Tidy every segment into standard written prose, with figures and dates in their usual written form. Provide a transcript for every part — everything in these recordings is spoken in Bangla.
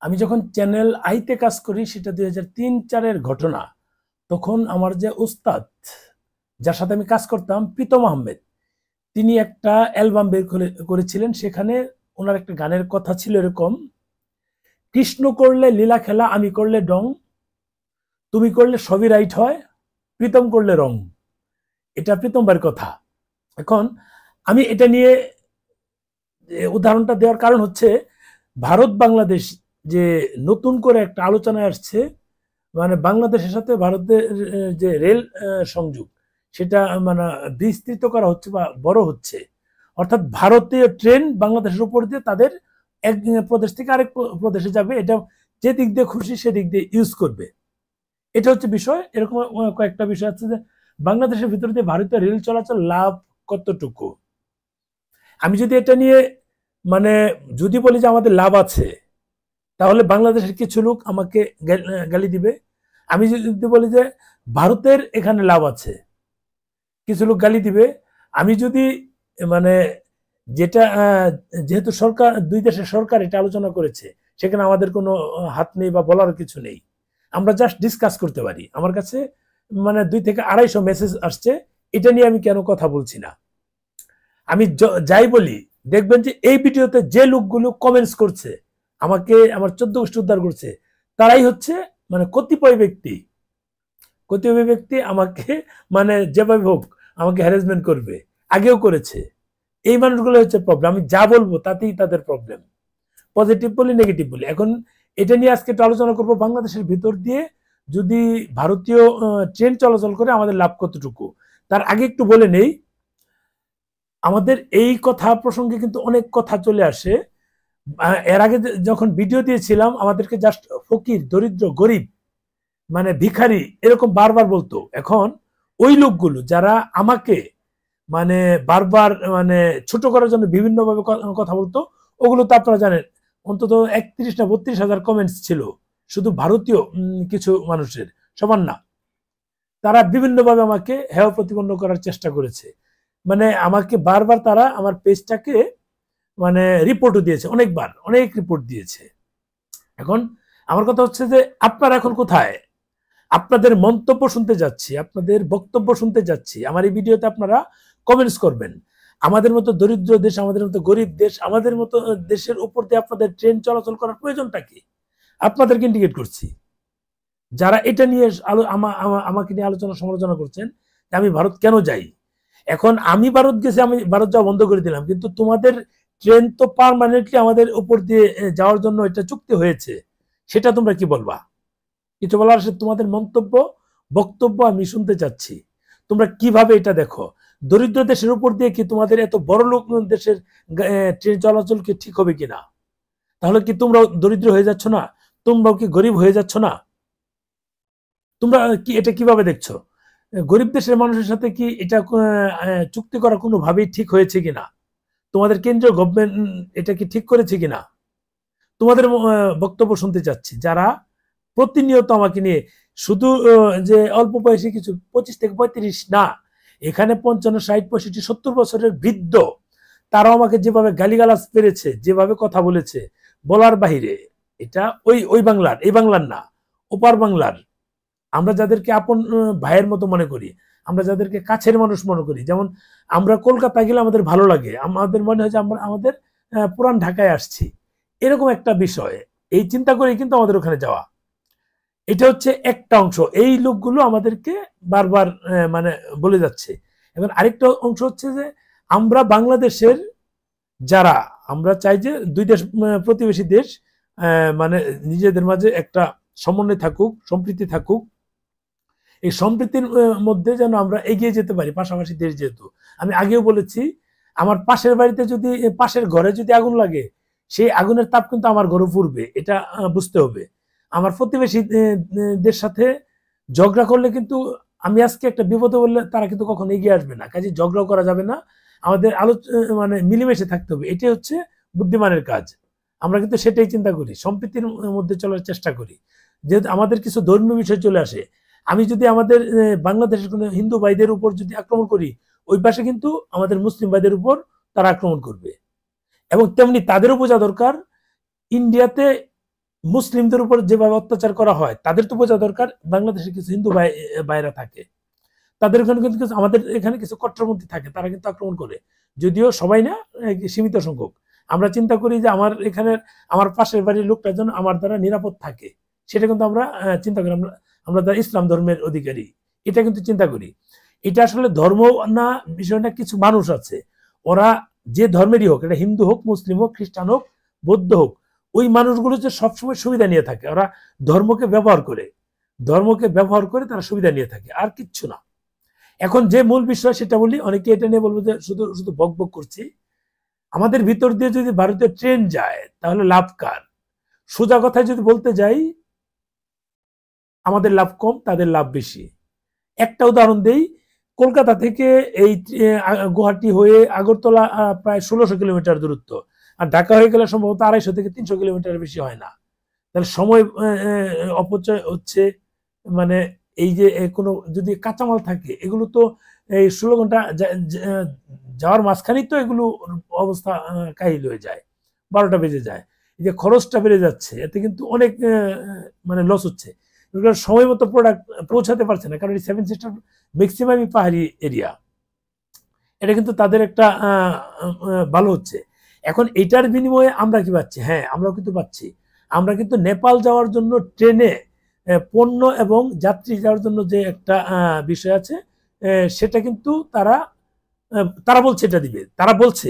আমি যখন চ্যানেল আইতে কাজ করি সেটা 2003-04-এর ঘটনা। তখন আমার যে উস্তাদ, যার সাথে আমি কাজ করতাম, প্রীতম আহমেদ, তিনি একটা অ্যালবাম বের করেছিলেন। সেখানে ওনার একটা গানের কথা ছিল এরকম: কৃষ্ণ করলে লীলা খেলা, আমি করলে ডং, তুমি করলে সবই রাইট হয়, প্রীতম করলে রং। এটা প্রীতমবার কথা। এখন আমি এটা নিয়ে উদাহরণটা দেওয়ার কারণ হচ্ছে, ভারত বাংলাদেশ যে নতুন করে একটা আলোচনায় আসছে, মানে বাংলাদেশের সাথে ভারতের যে রেল সংযোগ, সেটা মানে বিস্তৃত করা হচ্ছে বা বড় হচ্ছে। অর্থাৎ ভারতীয় ট্রেন বাংলাদেশের উপর দিয়ে তাদের এক প্রদেশ থেকে আরেক প্রদেশে যাবে। এটা যে দিক দিয়ে খুশি সেদিক দিয়ে ইউজ করবে। এটা হচ্ছে বিষয়। এরকম কয়েকটা বিষয় আছে যে বাংলাদেশের ভিতর দিয়ে ভারতীয় রেল চলাচল লাভ কতটুকু। আমি যদি এটা নিয়ে মানে যদি বলি যে আমাদের লাভ আছে, তাহলে বাংলাদেশের কিছু লোক আমাকে গালি দিবে। আমি যদি বলি যে ভারতের এখানে লাভ আছে, কিছু লোক গালি দিবে। আমি যদি মানে যেটা যেহেতু সরকার, দুই দেশের সরকার এটা আলোচনা করেছে, সেখানে আমাদের কোনো হাত নেই বা বলার কিছু নেই। আমরা জাস্ট ডিসকাস করতে পারি। আমার কাছে মানে 2 থেকে 250 মেসেজ আসছে, এটা নিয়ে আমি কেন কথা বলছি না। আমি যাই বলি, দেখবেন যে এই ভিডিওতে যে লোকগুলো কমেন্টস করছে, আমাকে আমার 14 গোষ্ঠী উদ্ধার করছে, তারাই হচ্ছে মানে কতিপয় ব্যক্তি আমাকে মানে যেভাবে হোক আমাকে হ্যারাসমেন্ট করবে, আগেও করেছে। এই মানুষগুলো হচ্ছে প্রবলেম। আমি যা বলবো তাতেই তাদের প্রবলেম, পজিটিভ বলি নেগেটিভ বলি। এখন এটা নিয়ে আজকে একটু আলোচনা করবো, বাংলাদেশের ভিতর দিয়ে যদি ভারতীয় ট্রেন চলাচল করে আমাদের লাভ কতটুকু। তার আগে একটু বলে নেই, আমাদের এই কথা প্রসঙ্গে কিন্তু অনেক কথা চলে আসে। এর আগে যখন ভিডিও দিয়েছিলাম, আমাদেরকে জাস্ট ফকির, দরিদ্র, গরিব, মানে ভিখারি এরকম বারবার বলতো। এখন ওই লোকগুলো যারা আমাকে মানে বারবার মানে ছোট করার জন্য বিভিন্ন ভাবে কথা বলতো, ওগুলো তো আপনারা জানেন, অন্তত 31 না 32 হাজার কমেন্টস ছিল, শুধু ভারতীয় কিছু মানুষের, সবার না। তারা বিভিন্ন ভাবে আমাকে হেয় প্রতিপন্ন করার চেষ্টা করেছে। মানে আমাকে বারবার তারা আমার পেজটাকে মানে রিপোর্টও দিয়েছে, অনেকবার অনেক রিপোর্ট দিয়েছে। এখন আমার কথা হচ্ছে যে আপনারা এখন কোথায়? আপনাদের মন্তব্য শুনতে যাচ্ছি, আপনাদের বক্তব্য শুনতে যাচ্ছি। আমার এই ভিডিওতে আপনারা কমেন্টস করবেন। আমাদের মতো দরিদ্র দেশ, আমাদের মতো গরিব দেশ, আমাদের মতো দেশের উপর দিয়ে আপনাদের ট্রেন চলাচল করার প্রয়োজনটা কি? আপনাদেরকে ইন্ডিকেট করছি। যারা এটা নিয়ে আমাকে নিয়ে আলোচনা সমালোচনা করছেন যে আমি ভারত কেন যাই। এখন আমি ভারত গেছি, আমি ভারত যাওয়া বন্ধ করে দিলাম, কিন্তু তোমাদের ট্রেন তো পার্মানেন্টলি আমাদের উপর দিয়ে যাওয়ার জন্য এটা চুক্তি হয়েছে, সেটা তোমরা কি বলবা? কিছু বলার আছে? তোমাদের মন্তব্য, বক্তব্য আমি শুনতে চাচ্ছি। তোমরা কিভাবে এটা দেখো? দরিদ্র দেশের উপর দিয়ে কি তোমাদের এত বড় লোক দেশের ট্রেন চলাচল কি ঠিক হবে কিনা? তাহলে কি তোমরাও দরিদ্র হয়ে যাচ্ছ না? তোমরাও কি গরিব হয়ে যাচ্ছ না? তোমরা কি এটা কিভাবে দেখছো? গরিব দেশের মানুষের সাথে কি এটা চুক্তি করা কোনোভাবেই ঠিক হয়েছে কিনা? তোমাদের কেন্দ্রীয় গভর্নমেন্ট এটা কি ঠিক করেছে কিনা? তোমাদের বক্তব্য শুনতে চাচ্ছি। যারা প্রতিনিয়ত আমাকে নিয়ে শুধু যে অল্প বয়সী কিছু 25 থেকে 35 না, এখানে 55, 60, 65, 70 বছরের বৃদ্ধ, তারাও আমাকে যেভাবে গালিগালাজ পেরেছে, যেভাবে কথা বলেছে, বলার বাহিরে। এটা ওই ওই বাংলার, এই বাংলার না, ওপার বাংলার। আমরা যাদেরকে আপন ভাইয়ের মতো মনে করি, আমরা যাদেরকে কাছের মানুষ মনে করি, যেমন আমরা কলকাতা গেলে আমাদের ভালো লাগে, আমাদের মনে হয় যে আমরা আমাদের পুরান ঢাকায় আসছি, এরকম একটা বিষয়। এই চিন্তা করে কিন্তু আমাদের ওখানে যাওয়া। এটা হচ্ছে একটা অংশ। এই লোকগুলো আমাদেরকে বারবার মানে বলে যাচ্ছে। এবং আরেকটা অংশ হচ্ছে যে আমরা বাংলাদেশের যারা, আমরা চাই যে দুই দেশ প্রতিবেশী দেশ মানে নিজেদের মাঝে একটা সমন্বয় থাকুক, সম্প্রীতি থাকুক। এই সম্প্রীতির মধ্যে যেন আমরা এগিয়ে যেতে পারি, পাশাপাশি দেশ যেহেতু। আমি আগেও বলেছি, আমার পাশের বাড়িতে যদি, পাশের ঘরে যদি আগুন লাগে, সেই আগুনের তাপ কিন্তু আমার ঘরে পুড়বে, এটা বুঝতে হবে। আমার প্রতিবেশীদের সাথে ঝগড়া করলে কিন্তু, আমি আজকে একটা বিপদে বললে তারা কিন্তু কখনো এগিয়ে আসবে না, কাজে ঝগড়াও করা যাবে না। আমাদের মানে মিলেমিশে থাকতে হবে, এটাই হচ্ছে বুদ্ধিমানের কাজ। আমরা কিন্তু সেটাই চিন্তা করি, সম্প্রীতির মধ্যে চলার চেষ্টা করি। যেহেতু আমাদের কিছু ধর্মীয় বিষয় চলে আসে, আমি যদি আমাদের বাংলাদেশের কোনো হিন্দু ভাইদের উপর যদি আক্রমণ করি, ওই পাশে কিন্তু আমাদের মুসলিম ভাইদের উপর তারা আক্রমণ করবে। এবং তেমনি তাদেরও বোঝা দরকার, ইন্ডিয়াতে মুসলিমদের উপর যেভাবে অত্যাচার করা হয়, তাদের তো বোঝা দরকার বাংলাদেশে কিছু হিন্দু ভাইরা থাকে, তাদের ওখানে কিন্তু কিছু, আমাদের এখানে কিছু কট্টরপন্থী থাকে, তারা কিন্তু আক্রমণ করে, যদিও সবাই না, সীমিত সংখ্যক। আমরা চিন্তা করি যে আমার এখানে আমার পাশের বাড়ির লোকটা যেন আমার দ্বারা নিরাপদ থাকে, সেটা কিন্তু আমরা চিন্তা করি। আমরা আমরা যারা ইসলাম ধর্মের অধিকারী, এটা কিন্তু চিন্তা করি। এটা আসলে ধর্ম না, বিষয় না, কিছু মানুষ আছে, ওরা যে ধর্মেরই হোক, এটা হিন্দু হোক, মুসলিম হোক, খ্রিস্টান হোক, বৌদ্ধ হোক, ওই মানুষগুলো যে সবসময় সুবিধা নিয়ে থাকে, ওরা ধর্মকে ব্যবহার করে, তারা সুবিধা নিয়ে থাকে, আর কিচ্ছু না। এখন যে মূল বিষয় সেটা বলি, অনেকে এটা নিয়ে বলবো যে শুধু শুধু বক বক করছি। আমাদের ভিতর দিয়ে যদি ভারতীয় ট্রেন যায় তাহলে লাভ কার? সোজা কথায় যদি বলতে যাই, আমাদের লাভ কম, তাদের লাভ বেশি। একটা উদাহরণ দেই, কলকাতা থেকে এই গুয়াহাটি হয়ে আগরতলা প্রায় 1600 কিলোমিটার দূরত্ব, আর ঢাকা হয়ে গেলে সম্ভবত 250 থেকে 300 কিলোমিটার বেশি হয় না। তাহলে সময় অপচয় হচ্ছে। মানে এই যে কোনো যদি কাঁচামাল থাকে, এগুলো তো এই 16 ঘন্টা যাওয়ার মাঝখানেই তো এগুলো অবস্থা কাহিল হয়ে যায়, 12টা বেজে যায়। এই যে খরচটা বেড়ে যাচ্ছে, এতে কিন্তু অনেক মানে লস হচ্ছে। সময় মতো প্রোডাক্ট পৌঁছাতে পারছে না, কারণ এই 7 সিস্টার ম্যাক্সিমামই পাহাড়ি এরিয়া। এটা কিন্তু তাদের একটা ভালো হচ্ছে। এখন এটার বিনিময়ে আমরা কি পাচ্ছি? হ্যাঁ, আমরাও কিন্তু পাচ্ছি। আমরা কিন্তু নেপাল যাওয়ার জন্য ট্রেনে পণ্য এবং যাত্রী যাওয়ার জন্য যে একটা বিষয় আছে, সেটা কিন্তু তারা বলছে এটা দিবে, তারা বলছে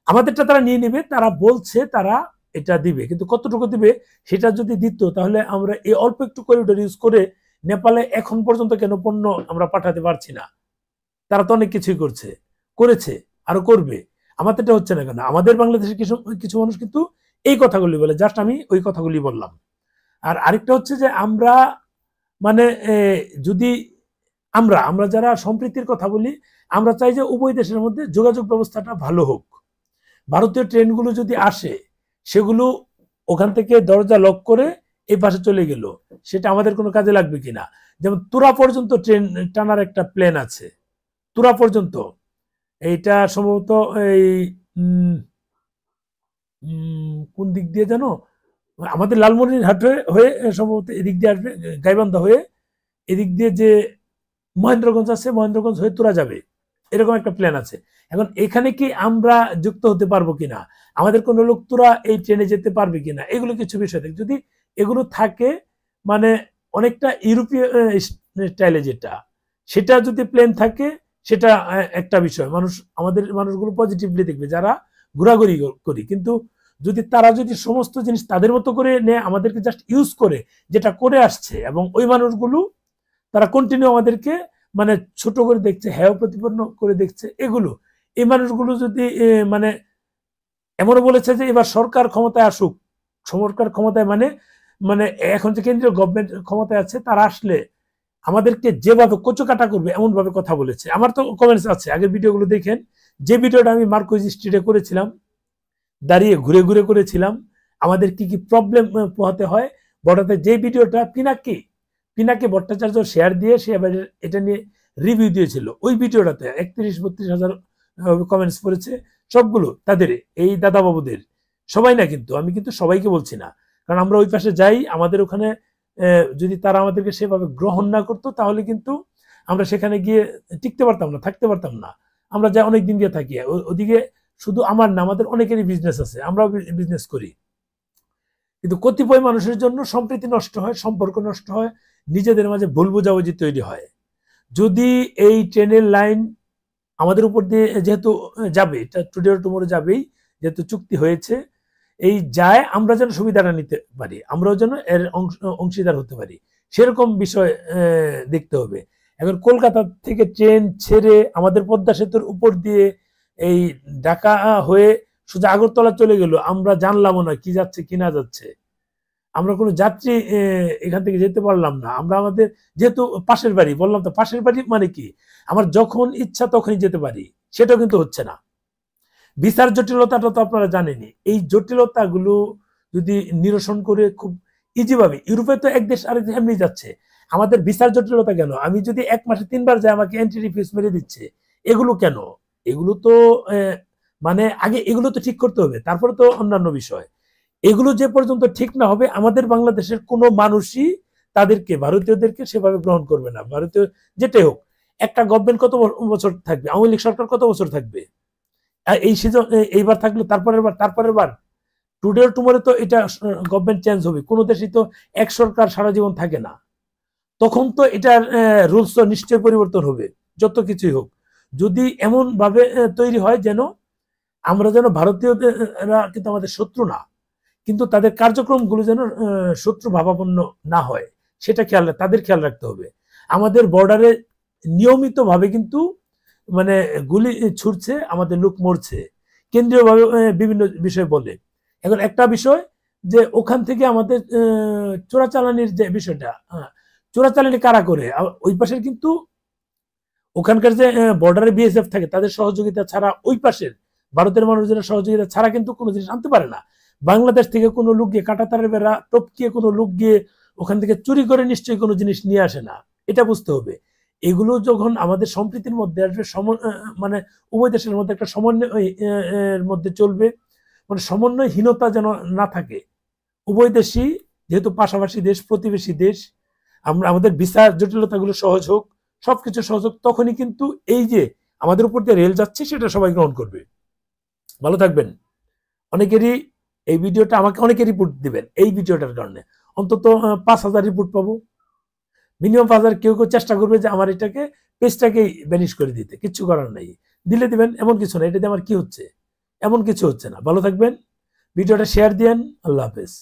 আমাদেরটা তারা নিয়ে নেবে, তারা বলছে তারা এটা দিবে, কিন্তু কতটুকু দিবে সেটা যদি দিত, তাহলে আমরা এই অল্প একটু করিডোর ইউজ করে নেপালে এখন পর্যন্ত কেন পণ্য আমরা পাঠাতে পারছি না? তারা তো অনেক কিছুই করেছে, আরো করবে। আমাদেরটা হচ্ছে না কেন? আমাদের বাংলাদেশের কিছু কিছু মানুষ কিন্তু এই কথাগুলি বলে, জাস্ট আমি ওই কথাগুলি বললাম। আর আরেকটা হচ্ছে যে আমরা মানে যদি আমরা আমরা যারা সম্প্রীতির কথা বলি, আমরা চাই যে উভয় দেশের মধ্যে যোগাযোগ ব্যবস্থাটা ভালো হোক। ভারতীয় ট্রেনগুলো যদি আসে, সেগুলো ওখান থেকে দরজা লক করে এই পাশে চলে গেল, সেটা আমাদের কোনো কাজে লাগবে কিনা? যেমন তুরা পর্যন্ত ট্রেন টানার একটা প্ল্যান আছে, তুরা পর্যন্ত। এইটা সম্ভবত এই কোন দিক দিয়ে জানো, আমাদের লালমনিরহাট হয়ে সম্ভবত এদিক দিয়ে আসবে, গাইবান্ধা হয়ে এদিক দিয়ে যে মহেন্দ্রগঞ্জ আছে, মহেন্দ্রগঞ্জ হয়ে তোরা যাবে, এরকম একটা প্ল্যান আছে। এখন এখানে কি আমরা যুক্ত হতে পারবো কিনা, আমাদের কোনো লোক তোরা এই ট্রেনে যেতে পারবে কিনা, এগুলো কিছু বিষয় থাকে। যদি এগুলো থাকে, মানে অনেকটা ইউরোপীয় স্টাইলে যেটা, সেটা যদি প্ল্যান থাকে, সেটা একটা বিষয়, আমাদের মানুষগুলো পজিটিভলি দেখবে যারা ঘোরাঘুরি করি। কিন্তু তারা যদি সমস্ত জিনিস তাদের মতো করে নেয়, আমাদেরকে জাস্ট ইউজ করে, যেটা করে আসছে, এবং ওই মানুষগুলো তারা কন্টিনিউ আমাদেরকে মানে ছোট করে দেখছে, হেয় প্রতিপন্ন করে দেখছে, এগুলো এই মানুষগুলো যদি মানে এমনও বলেছে যে এবার সরকার ক্ষমতায় আসুক, সরকার ক্ষমতায় মানে মানে এখন যে কেন্দ্রীয় গভর্নমেন্ট ক্ষমতায় আছে, তারা আসলে আমাদেরকে যেভাবে কোচকাটা করবে এমন ভাবে কথা বলেছে। আমার তো কমেন্টস আছে, আগের ভিডিওগুলো দেখেন, যে ভিডিওটা আমি মার্কুইজ স্ট্রিটে করেছিলাম, দাঁড়িয়ে ঘুরে ঘুরে করেছিলাম, আমাদের কি কি প্রবলেম পোহাতে হয় বড়াতে, যে ভিডিওটা পিনাকি ভট্টাচার্য শেয়ার দিয়ে সে এবার এটা নিয়ে রিভিউ দিয়েছিল, ওই ভিডিওটাতে 31-32 হাজার কমেন্টস পড়েছে, সবগুলো তাদের, এই দাদা বাবুদের, সবাই না, কিন্তু আমি কিন্তু সবাইকে বলছি না, কারণ আমরা ওই পাশে যাই, আমাদের ওখানে যদি তারা আমাদেরকে সেভাবে গ্রহণ না করতো, তাহলে কিন্তু আমরা সেখানে গিয়ে টিকতে পারতাম না, থাকতে পারতাম না। আমরা যা অনেক দিন গিয়ে থাকি, ওদিকে শুধু আমার না, আমাদের অনেকেরই বিজনেস আছে, আমরাও বিজনেস করি। কিন্তু কতিপয় মানুষের জন্য সম্প্রীতি নষ্ট হয়, সম্পর্ক নষ্ট হয়, নিজেদের মাঝে ভুল বোঝাবুঝি তৈরি হয়। যদি এই ট্রেনের লাইন আমাদের উপর দিয়ে যেহেতু যাবে, এটা টুডে টুমোরো যাবেই, যেহেতু চুক্তি হয়েছে, এই যায়, আমরা যেন সুবিধাটা নিতে পারি, আমরাও যেন এর অংশীদার হতে পারি, সেরকম বিষয় দেখতে হবে। এখন কলকাতা থেকে ট্রেন ছেড়ে আমাদের পদ্মা সেতুর উপর দিয়ে এই ঢাকা হয়ে সোজা আগরতলা চলে গেল, আমরা জানলামও না কি যাচ্ছে কি না যাচ্ছে, আমরা কোনো যাত্রী এখান থেকে যেতে পারলাম না। আমরা আমাদের যেহেতু পাশের বাড়ি, বললাম তো পাশের বাড়ি মানে কি, আমার যখন ইচ্ছা তখনই যেতে পারি, সেটাও কিন্তু হচ্ছে না। ভিসার জটিলতাটা তো আপনারা জানেনই। এই জটিলতাগুলো যদি নিরসন করে খুব ইজি ভাবে, ইউরোপে তো এক দেশ আরেক দেশ এমনি যাচ্ছে, আমাদের ভিসার জটিলতা কেন? আমি যদি 1 মাসে 3 বার যাই, আমাকে এন্ট্রি ফিস মেরে দিচ্ছে, এগুলো কেন? এগুলো তো মানে আগে এগুলো তো ঠিক করতে হবে, তারপরে তো অন্যান্য বিষয়। এগুলো যে পর্যন্ত ঠিক না হবে আমাদের বাংলাদেশের কোনো মানুষই তাদেরকে ভারতীয়দেরকে সেভাবে গ্রহণ করবে না। ভারতীয় যেটাই হোক, একটা গভর্নমেন্ট কত বছর থাকবে, আওয়ামী লীগ সরকার কত বছর থাকবে, এই সিজন এইবার থাকলো তারপরের বার টুডে টুমোরে তো এটা গভর্নমেন্ট চেঞ্জ হবে। কোনো দেশই তো এক সরকার সারা জীবন থাকে না, তখন তো এটার রুলস তো নিশ্চয় পরিবর্তন হবে। যত কিছুই হোক, যদি এমন ভাবে তৈরি হয় যেন আমরা যেন ভারতীয়রা কিন্তু আমাদের শত্রু না, কিন্তু তাদের কার্যক্রমগুলো যেন শত্রু ভাবাপন্ন না হয়, সেটা তাদের খেয়াল রাখতে হবে। আমাদের বর্ডারে নিয়মিত ভাবে কিন্তু মানে গুলি ছুটছে, আমাদের লোক মরছে, কেন্দ্রীয়ভাবে বিভিন্ন বিষয় বলে। এখন একটা বিষয় যে ওখান থেকে আমাদের চোরাচালানির যে বিষয়টা, চোরাচালানি কারা করে, ওই পাশের কিন্তু ওখানকার যে বর্ডারে বিএসএফ থাকে তাদের সহযোগিতা ছাড়া, ওই পাশের ভারতের মানুষদের সহযোগিতা ছাড়া কিন্তু কোনো জিনিস আনতে পারে না। বাংলাদেশ থেকে কোনো লোক গিয়ে কাঁটাতারের বেড়া টপকিয়ে কোনো লোক গিয়ে ওখান থেকে চুরি করে নিশ্চয়ই কোনো জিনিস নিয়ে আসে না, এটা বুঝতে হবে। এগুলো যখন আমাদের সম্প্রীতির মধ্যে আসবে, মানে উভয় দেশের মধ্যে একটা সমন্বয় মধ্যে চলবে, মানে সমন্বয়হীনতা যেন না থাকে। উভয় দেশই যেহেতু পাশাপাশি দেশ, প্রতিবেশী দেশ, আমরা আমাদের বিচার জটিলতাগুলো সহজ হোক, সবকিছু সহজ হোক, তখনই কিন্তু এই যে আমাদের উপর দিয়ে রেল যাচ্ছে সেটা সবাই গ্রহণ করবে। ভালো থাকবেন। অনেকেরই এই ভিডিওটা, আমাকে অনেকে রিপোর্ট দিবেন এই ভিডিওটার কারণে, অন্তত 5,000 রিপোর্ট পাবো মিনিমাম। 5,000 কেউ কেউ চেষ্টা করবে যে আমার এটাকে পেজটাকেই ব্যানিশ করে দিতে, কিচ্ছু করার নাই, দিলে দিবেন, এমন কিছু না। এটাতে আমার কি হচ্ছে, এমন কিছু হচ্ছে না। ভালো থাকবেন, ভিডিওটা শেয়ার দিয়েন। আল্লাহ হাফেজ।